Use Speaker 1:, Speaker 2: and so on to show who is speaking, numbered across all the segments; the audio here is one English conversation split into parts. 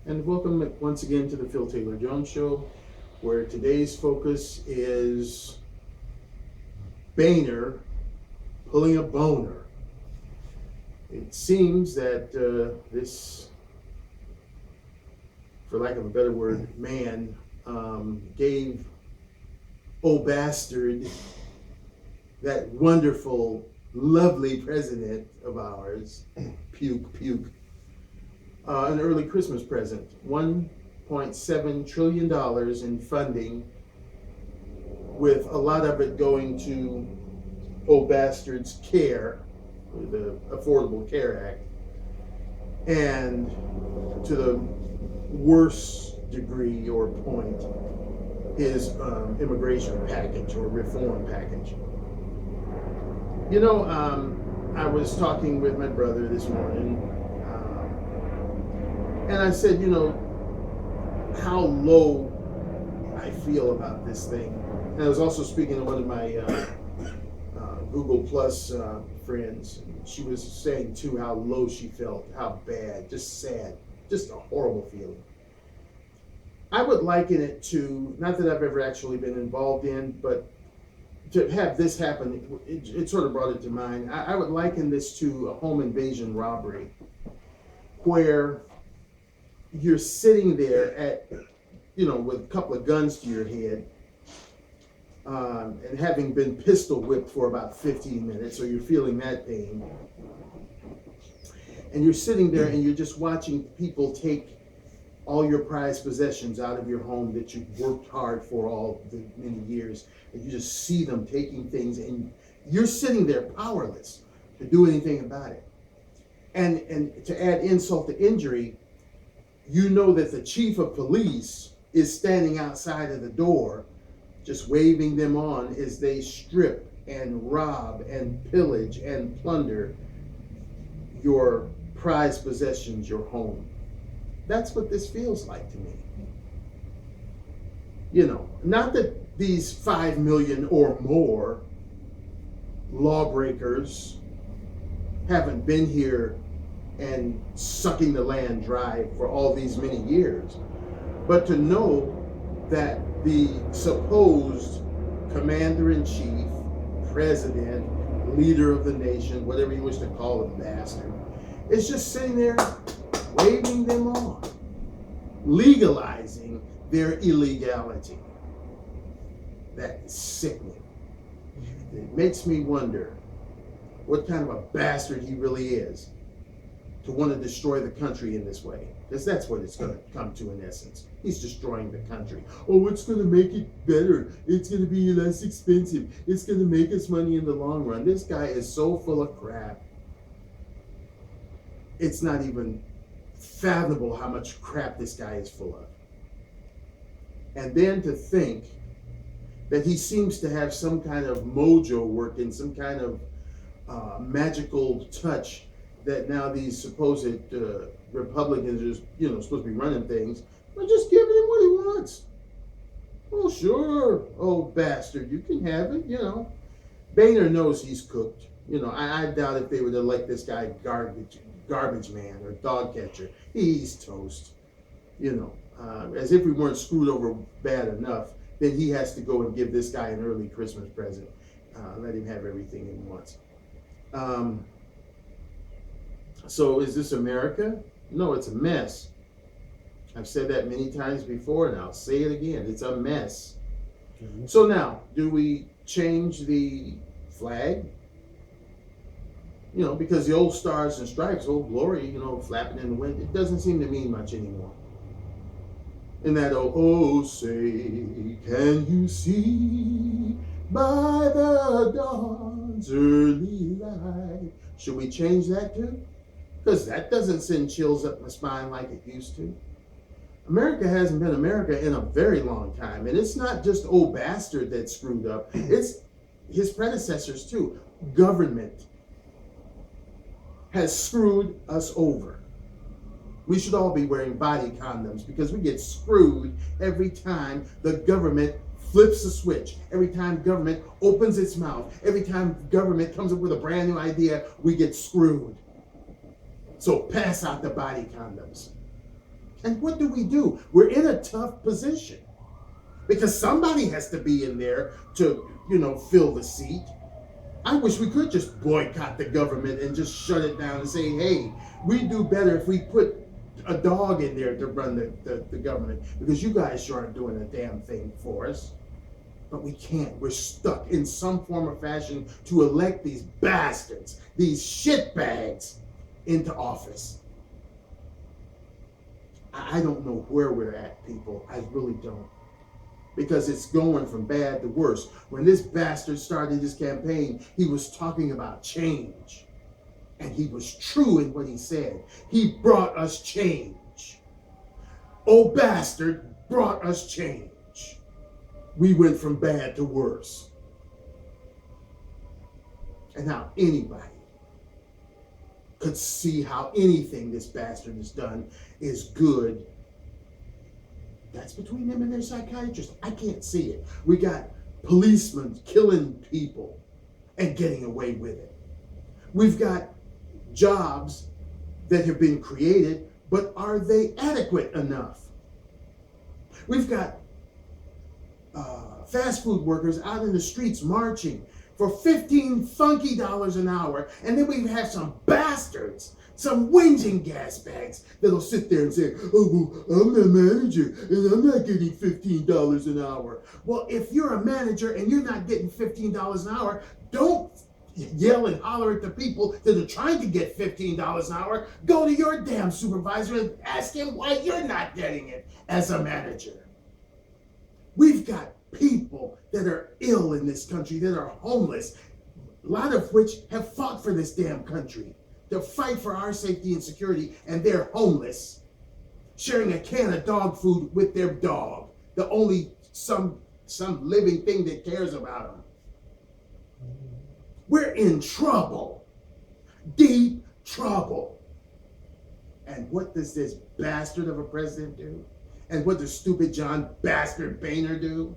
Speaker 1: And welcome once again to the Phil Taylor Jones Show, where today's focus is Boehner pulling a boner. It seems that this, for lack of a better word, man gave old bastard, that wonderful, lovely president of ours, puke, puke, an early Christmas present. $1.7 trillion in funding, with a lot of it going to old bastard's care, the Affordable Care Act, and to the worst degree or point, his immigration package or reform package. You know, I was talking with my brother this morning, and I said, how low I feel about this thing. And I was also speaking to one of my Google Plus friends. She was saying too how low she felt, how bad, just sad, just a horrible feeling. I would liken it to, not that I've ever actually been involved in, but to have this happen, it sort of brought it to mind. I would liken this to a home invasion robbery, where you're sitting there with a couple of guns to your head, and having been pistol whipped for about 15 minutes, so you're feeling that pain. And you're sitting there and you're just watching people take all your prized possessions out of your home that you've worked hard for all the many years. And you just see them taking things, and you're sitting there powerless to do anything about it. And to add insult to injury, you know that the chief of police is standing outside of the door, just waving them on as they strip and rob and pillage and plunder your prized possessions, your home. That's what this feels like to me. Not that these 5 million or more lawbreakers haven't been here and sucking the land dry for all these many years, but to know that the supposed commander-in-chief, president, leader of the nation, whatever you wish to call him, bastard, is just sitting there waving them on, legalizing their illegality. That's sickening. It makes me wonder what kind of a bastard he really is to want to destroy the country in this way. Because that's what it's going to come to in essence. He's destroying the country. Oh, it's going to make it better. It's going to be less expensive. It's going to make us money in the long run. This guy is so full of crap. It's not even fathomable how much crap this guy is full of. And then to think that he seems to have some kind of mojo working, some kind of magical touch, that now these supposed Republicans are supposed to be running things. We're just giving him what he wants. Oh, sure, old bastard, you can have it, Boehner knows he's cooked. I doubt if they would elect this guy garbage man or dog catcher. He's toast. As if we weren't screwed over bad enough, then he has to go and give this guy an early Christmas present. Let him have everything he wants. So is this America? No, it's a mess. I've said that many times before, and I'll say it again. It's a mess. Mm-hmm. So now, do we change the flag? Because the old stars and stripes, old glory, flapping in the wind, it doesn't seem to mean much anymore. And that say, can you see by the dawn's early light? Should we change that too? Because that doesn't send chills up my spine like it used to. America hasn't been America in a very long time. And it's not just old bastard that's screwed up. It's his predecessors too. Government has screwed us over. We should all be wearing body condoms because we get screwed every time the government flips a switch. Every time government opens its mouth. Every time government comes up with a brand new idea, we get screwed. So pass out the body condoms. And what do? We're in a tough position because somebody has to be in there to, fill the seat. I wish we could just boycott the government and just shut it down and say, hey, we do better if we put a dog in there to run the government, because you guys sure aren't doing a damn thing for us. But we can't. We're stuck in some form or fashion to elect these bastards, these shitbags, into office. I don't know where we're at, people. I really don't. Because it's going from bad to worse. When this bastard started his campaign, he was talking about change. And he was true in what he said. He brought us change. Oh, bastard brought us change. We went from bad to worse. And now anybody could see how anything this bastard has done is good. That's between them and their psychiatrist. I can't see it. We got policemen killing people and getting away with it. We've got jobs that have been created, but are they adequate enough? We've got fast food workers out in the streets marching for $15 funky an hour, and then we have some bastards, some whinging gas bags that'll sit there and say, oh, well, I'm the manager and I'm not getting $15 an hour. Well, if you're a manager and you're not getting $15 an hour, don't yell and holler at the people that are trying to get $15 an hour. Go to your damn supervisor and ask him why you're not getting it as a manager. We've got people that are ill in this country, that are homeless, a lot of which have fought for this damn country to fight for our safety and security, and they're homeless, sharing a can of dog food with their dog, the only some living thing that cares about them. We're in trouble, deep trouble. And what does this bastard of a president do? And what does stupid John bastard Boehner do?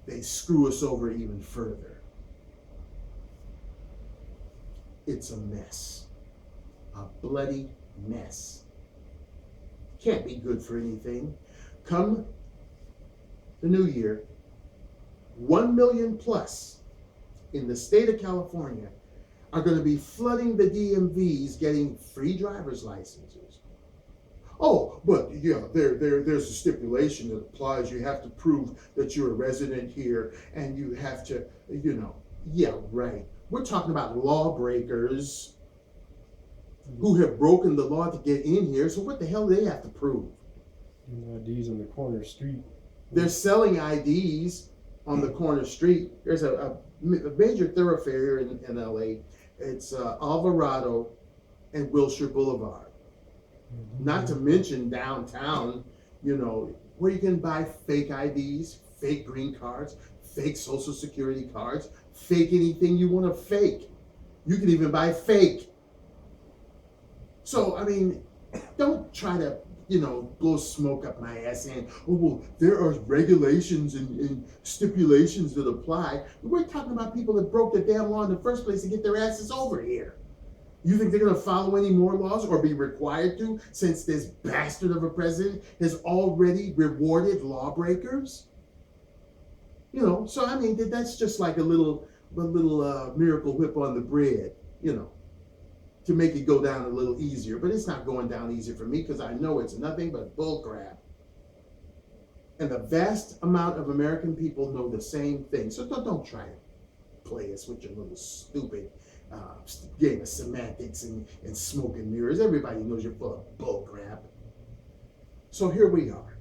Speaker 1: They screw us over even further. It's a mess. A bloody mess. Can't be good for anything. Come the new year, 1 million plus in the state of California are going to be flooding the DMVs getting free driver's licenses. Oh, but yeah, there's a stipulation that applies. You have to prove that you're a resident here, and you have to, yeah, right. We're talking about lawbreakers who have broken the law to get in here. So what the hell do they have to prove?
Speaker 2: IDs on the corner street.
Speaker 1: They're selling IDs on the corner street. There's a major thoroughfare here in LA. It's Alvarado and Wilshire Boulevard. Not to mention downtown, where you can buy fake IDs, fake green cards, fake social security cards, fake anything you want to fake. You can even buy fake. So, don't try to, blow smoke up my ass saying, oh, well, there are regulations and stipulations that apply. We're talking about people that broke the damn law in the first place to get their asses over here. You think they're going to follow any more laws or be required to, since this bastard of a president has already rewarded lawbreakers? So that's just like a little miracle whip on the bread, to make it go down a little easier. But it's not going down easier for me, because I know it's nothing but bull crap. And the vast amount of American people know the same thing. So don't try to play us with your little stupid game of semantics and smoke and mirrors. Everybody knows you're full of bull crap. So here we are,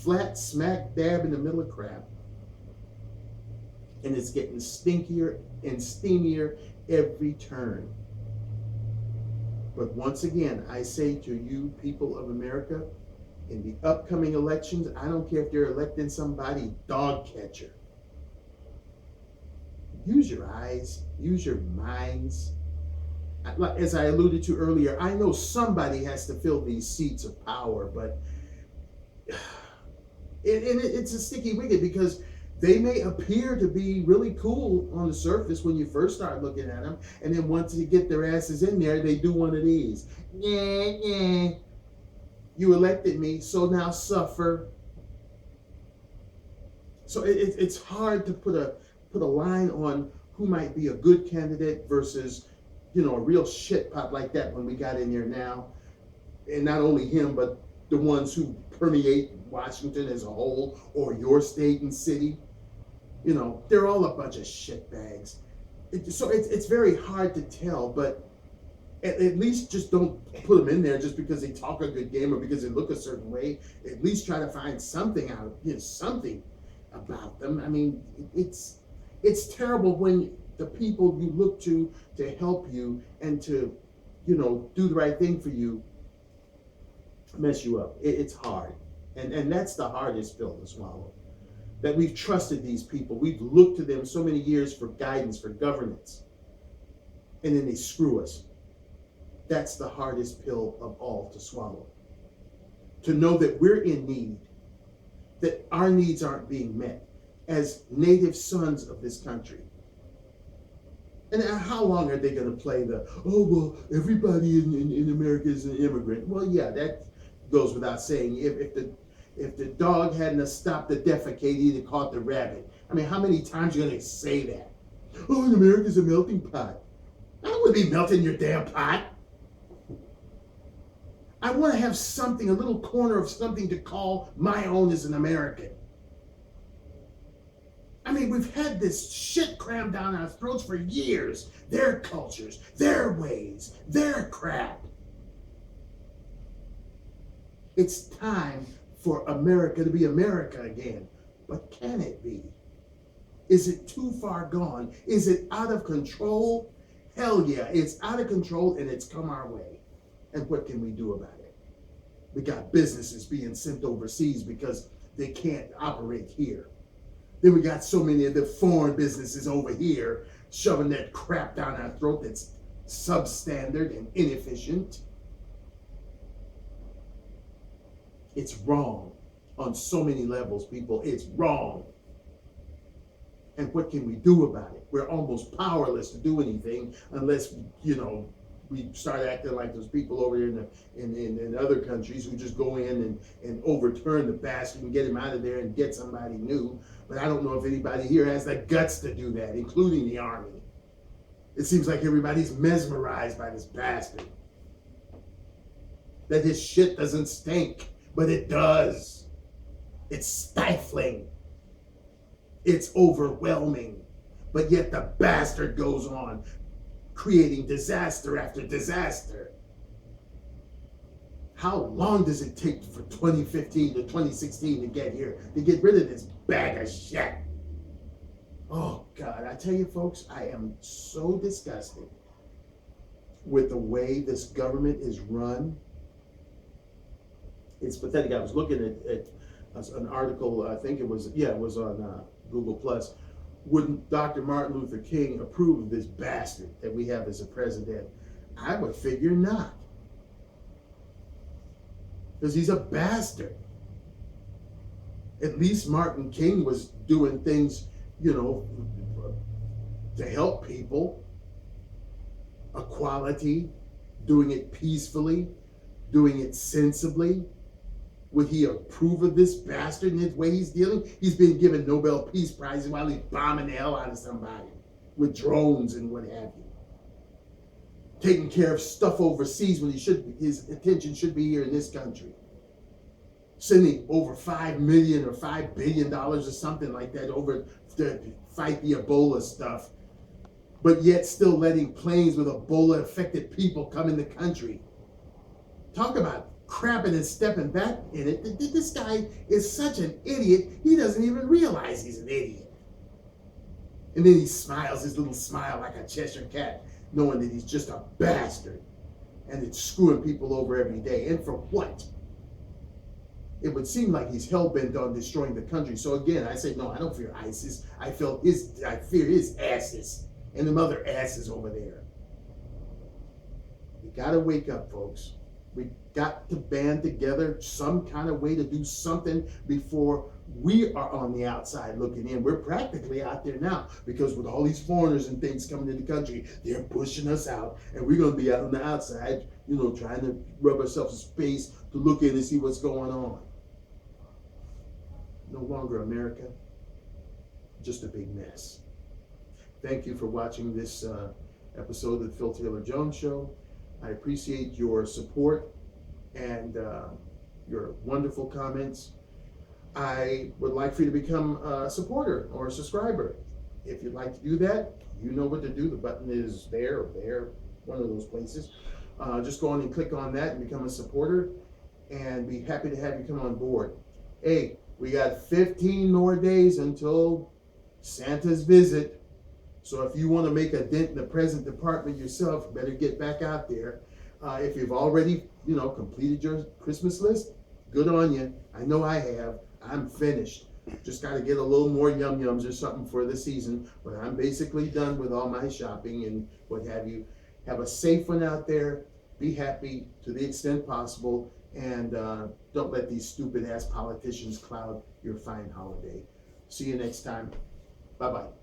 Speaker 1: flat smack dab in the middle of crap, and it's getting stinkier and steamier every turn. But once again, I say to you, people of America, in the upcoming elections, I don't care if they're electing somebody dog catcher. Use your eyes, use your minds. As I alluded to earlier, I know somebody has to fill these seats of power, but it's a sticky wicket, because they may appear to be really cool on the surface when you first start looking at them, and then once you get their asses in there, they do one of these. Yeah, yeah. You elected me, so now suffer. So it's hard to put a line on who might be a good candidate versus, a real shit pot like that when we got in there now. And not only him, but the ones who permeate Washington as a whole, or your state and city. They're all a bunch of shitbags. So it's very hard to tell, but at least just don't put them in there just because they talk a good game or because they look a certain way. At least try to find something out, something about them. I mean, it's terrible when the people you look to help you and to, do the right thing for you mess you up. It's hard. And that's the hardest pill to swallow. That we've trusted these people. We've looked to them so many years for guidance, for governance. And then they screw us. That's the hardest pill of all to swallow. To know that we're in need, that our needs aren't being met as native sons of this country. And how long are they going to play everybody in America is an immigrant? Well, yeah, that goes without saying. If the dog hadn't stopped the defecate, he'd have caught the rabbit. I mean, how many times are you going to say that? Oh, and America's a melting pot. I don't want to be melting your damn pot. I want to have something, a little corner of something to call my own as an American. I mean, we've had this shit crammed down our throats for years. Their cultures, their ways, their crap. It's time for America to be America again. But can it be? Is it too far gone? Is it out of control? Hell yeah, it's out of control and it's come our way. And what can we do about it? We got businesses being sent overseas because they can't operate here. Then we got so many of the foreign businesses over here shoving that crap down our throat that's substandard and inefficient. It's wrong on so many levels, people. It's wrong. And what can we do about it? We're almost powerless to do anything unless, we start acting like those people over here in other countries who just go in and overturn the bastard and get him out of there and get somebody new. But I don't know if anybody here has the guts to do that, including the army. It seems like everybody's mesmerized by this bastard. That his shit doesn't stink, but it does. It's stifling. It's overwhelming. But yet the bastard goes on, creating disaster after disaster. How long does it take for 2015 to 2016 to get here, to get rid of this bag of shit? Oh God, I tell you folks, I am so disgusted with the way this government is run. It's pathetic. I was looking at an article, I think it was on Google Plus. Would Dr. Martin Luther King approve of this bastard that we have as a president? I would figure not. Because he's a bastard. At least Martin King was doing things, to help people. Equality, doing it peacefully, doing it sensibly. Would he approve of this bastard and the way he's dealing? He's been given Nobel Peace Prizes while he's bombing the hell out of somebody with drones and what have you. Taking care of stuff overseas when his attention should be here in this country. Sending over $5 million or $5 billion or something like that over to fight the Ebola stuff. But yet still letting planes with Ebola affected people come in the country. Talk about crapping and stepping back in it. This guy is such an idiot, he doesn't even realize he's an idiot. And then he smiles his little smile like a Cheshire cat, knowing that he's just a bastard. And it's screwing people over every day. And for what? It would seem like he's hell-bent on destroying the country. So again, I say, no, I don't fear ISIS. I fear his asses and them other asses over there. You gotta wake up, folks. We got to band together some kind of way to do something before we are on the outside looking in. We're practically out there now because with all these foreigners and things coming in the country, they're pushing us out, and we're going to be out on the outside, trying to rub ourselves a space to look in and see what's going on. No longer America, just a big mess. Thank you for watching this episode of the Phil Taylor Jones Show. I appreciate your support and your wonderful comments. I would like for you to become a supporter or a subscriber. If you'd like to do that, you know what to do. The button is there or there, one of those places. Just go on and click on that and become a supporter, and be happy to have you come on board. Hey, we got 15 more days until Santa's visit. So if you want to make a dent in the present department yourself, better get back out there. If you've already, completed your Christmas list, good on you. I know I have. I'm finished. Just got to get a little more yum-yums or something for the season. But I'm basically done with all my shopping and what have you. Have a safe one out there. Be happy to the extent possible. And don't let these stupid-ass politicians cloud your fine holiday. See you next time. Bye-bye.